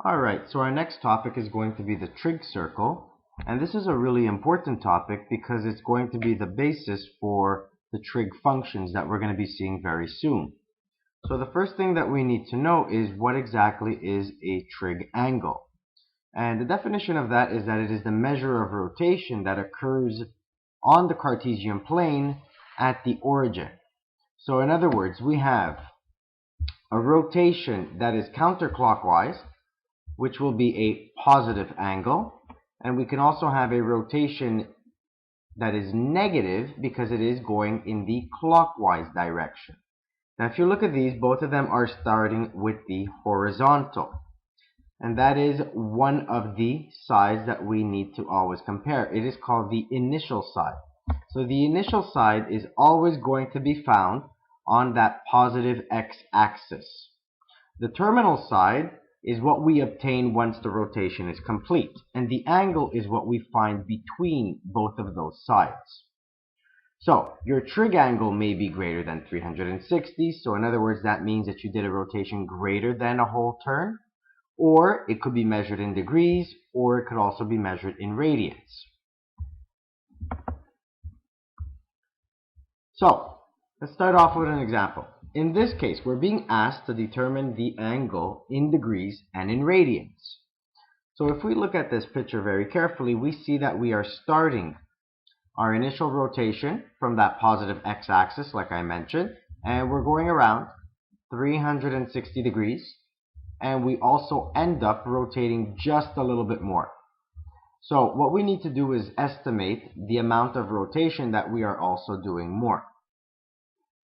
Alright, so our next topic is going to be the trig circle, and this is a really important topic because it's going to be the basis for the trig functions that we're going to be seeing very soon. So the first thing that we need to know is what exactly is a trig angle. And the definition of that is that it is the measure of rotation that occurs on the Cartesian plane at the origin. So in other words, we have a rotation that is counterclockwise, which will be a positive angle, and we can also have a rotation that is negative because it is going in the clockwise direction. Now if you look at these, both of them are starting with the horizontal, and that is one of the sides that we need to always compare. It is called the initial side. So the initial side is always going to be found on that positive x-axis. The terminal side is what we obtain once the rotation is complete, and the angle is what we find between both of those sides. So your trig angle may be greater than 360, so in other words that means that you did a rotation greater than a whole turn, or it could be measured in degrees, or it could also be measured in radians. So let's start off with an example. In this case, we're being asked to determine the angle in degrees and in radians. So if we look at this picture very carefully, we see that we are starting our initial rotation from that positive x-axis, like I mentioned, and we're going around 360 degrees, and we also end up rotating just a little bit more. So what we need to do is estimate the amount of rotation that we are also doing more.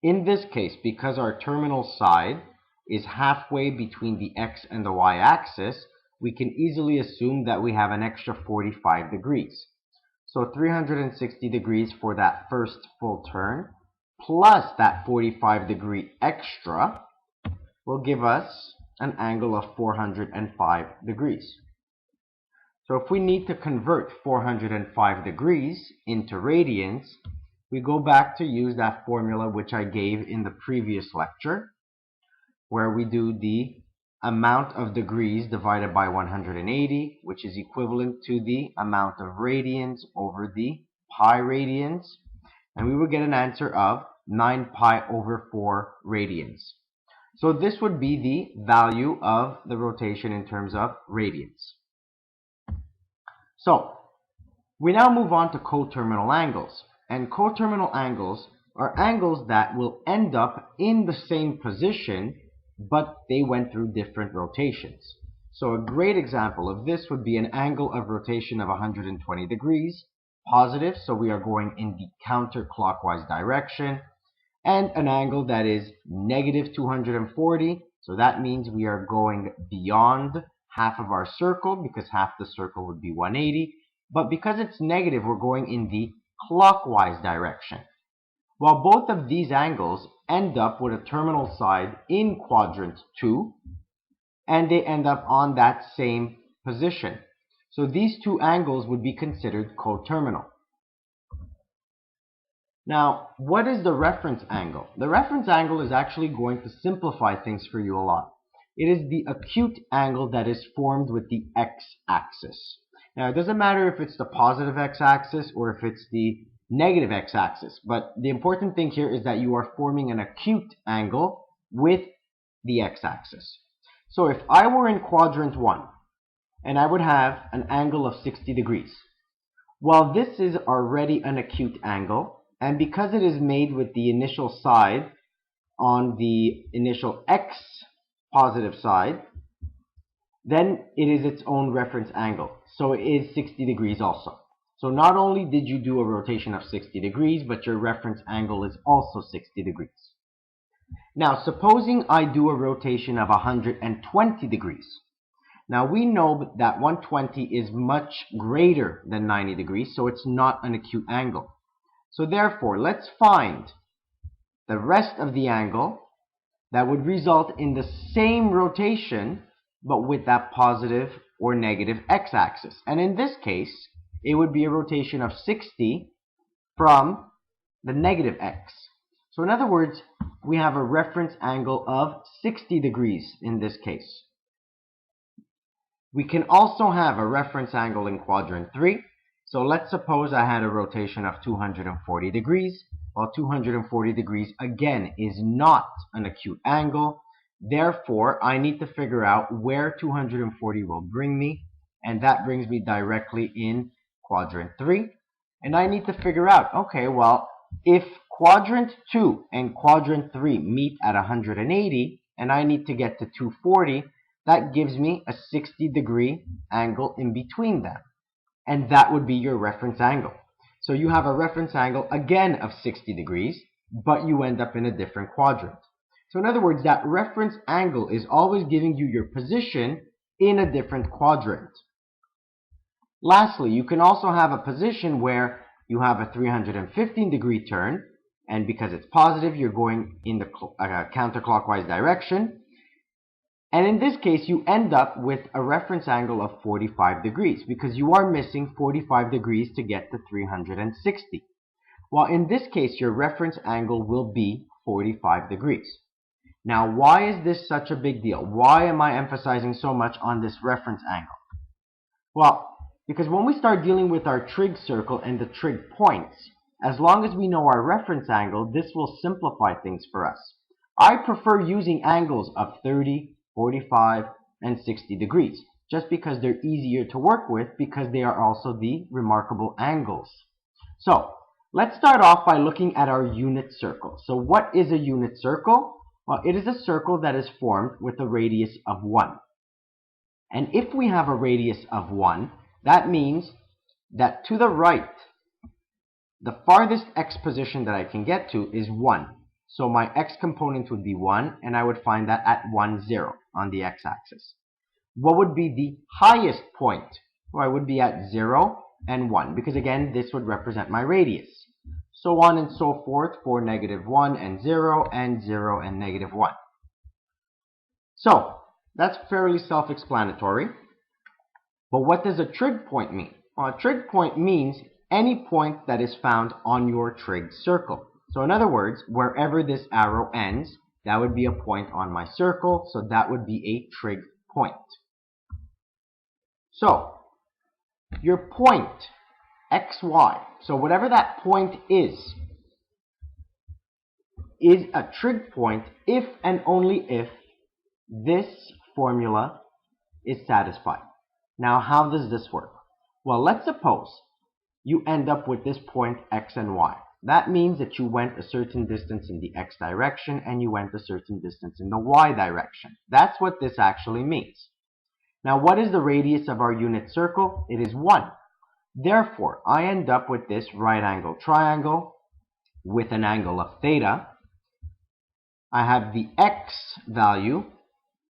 In this case, because our terminal side is halfway between the x and the y-axis, we can easily assume that we have an extra 45 degrees. So 360 degrees for that first full turn, plus that 45 degree extra, will give us an angle of 405 degrees. So if we need to convert 405 degrees into radians, we go back to use that formula which I gave in the previous lecture, where we do the amount of degrees divided by 180, which is equivalent to the amount of radians over the pi radians, and we would get an answer of 9 pi over 4 radians. So this would be the value of the rotation in terms of radians. So we now move on to coterminal angles. And coterminal angles are angles that will end up in the same position, but they went through different rotations. So a great example of this would be an angle of rotation of 120 degrees, positive, so we are going in the counterclockwise direction, and an angle that is negative 240, so that means we are going beyond half of our circle, because half the circle would be 180, but because it's negative, we're going in the clockwise direction. While both of these angles end up with a terminal side in quadrant 2, and they end up on that same position. So these two angles would be considered coterminal. Now, what is the reference angle? The reference angle is actually going to simplify things for you a lot. It is the acute angle that is formed with the x-axis. Now, it doesn't matter if it's the positive x-axis or if it's the negative x-axis, but the important thing here is that you are forming an acute angle with the x-axis. So if I were in quadrant 1, and I would have an angle of 60 degrees, well, this is already an acute angle, and because it is made with the initial side on the initial x positive side, then it is its own reference angle. So it is 60 degrees also. So not only did you do a rotation of 60 degrees, but your reference angle is also 60 degrees. Now, supposing I do a rotation of 120 degrees. Now, we know that 120 is much greater than 90 degrees, so it's not an acute angle. So therefore, let's find the rest of the angle that would result in the same rotation, but with that positive or negative x-axis. And in this case, it would be a rotation of 60 from the negative x. So in other words, we have a reference angle of 60 degrees in this case. We can also have a reference angle in quadrant 3. So let's suppose I had a rotation of 240 degrees. Well, 240 degrees again is not an acute angle. Therefore, I need to figure out where 240 will bring me, and that brings me directly in quadrant 3. And I need to figure out, okay, well, if quadrant 2 and quadrant 3 meet at 180, and I need to get to 240, that gives me a 60-degree angle in between them. And that would be your reference angle. So you have a reference angle again of 60 degrees, but you end up in a different quadrant. So in other words, that reference angle is always giving you your position in a different quadrant. Lastly, you can also have a position where you have a 315-degree turn, and because it's positive, you're going in the counterclockwise direction. And in this case, you end up with a reference angle of 45 degrees because you are missing 45 degrees to get to 360. Well, in this case, your reference angle will be 45 degrees. Now, why is this such a big deal? Why am I emphasizing so much on this reference angle? Well, because when we start dealing with our trig circle and the trig points, as long as we know our reference angle, this will simplify things for us. I prefer using angles of 30, 45, and 60 degrees, just because they're easier to work with because they are also the remarkable angles. So, let's start off by looking at our unit circle. So what is a unit circle? Well, it is a circle that is formed with a radius of 1. And if we have a radius of 1, that means that to the right, the farthest x position that I can get to is 1. So my x component would be 1, and I would find that at 1, 0 on the x-axis. What would be the highest point? Well, I would be at 0 and 1, because again, this would represent my radius. So on and so forth for -1 and 0 and -1. So that's fairly self-explanatory. But what does a trig point mean? Well, a trig point means any point that is found on your trig circle. So in other words, wherever this arrow ends, that would be a point on my circle, so that would be a trig point. So, your point, xy, so whatever that point is a trig point if and only if this formula is satisfied. Now, how does this work? Well, let's suppose you end up with this point x and y. That means that you went a certain distance in the x direction and you went a certain distance in the y direction. That's what this actually means. Now, what is the radius of our unit circle? It is 1. Therefore, I end up with this right angle triangle with an angle of theta. I have the x value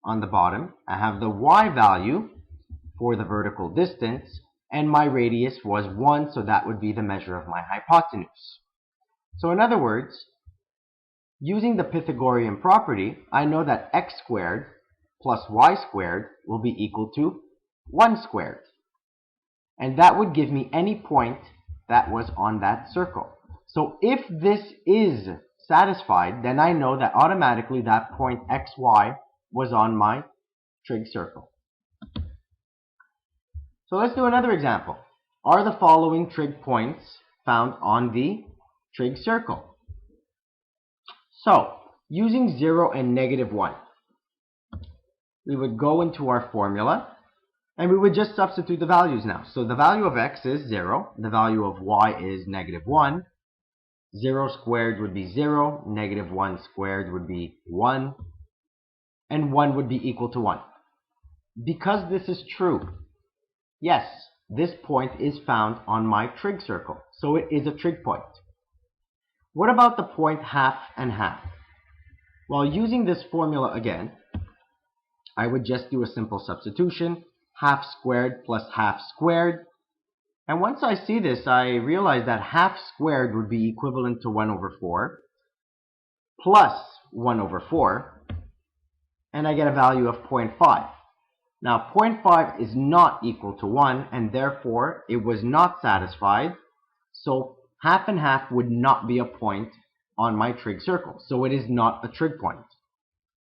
on the bottom. I have the y value for the vertical distance, and my radius was 1, so that would be the measure of my hypotenuse. So in other words, using the Pythagorean property, I know that x squared plus y squared will be equal to 1 squared. And that would give me any point that was on that circle. So if this is satisfied, then I know that automatically that point xy was on my trig circle. So let's do another example. Are the following trig points found on the trig circle? So, using 0 and -1, we would go into our formula and we would just substitute the values now. So the value of x is 0, the value of y is -1, 0 squared would be 0, -1 squared would be 1, and 1 would be equal to 1. Because this is true, yes, this point is found on my trig circle, so it is a trig point. What about the point half and half? Well, using this formula again, I would just do a simple substitution, half squared plus half squared. And once I see this, I realize that half squared would be equivalent to 1 over 4 plus 1 over 4, and I get a value of 0.5. Now, 0.5 is not equal to 1, and therefore it was not satisfied, so half and half would not be a point on my trig circle, so it is not a trig point.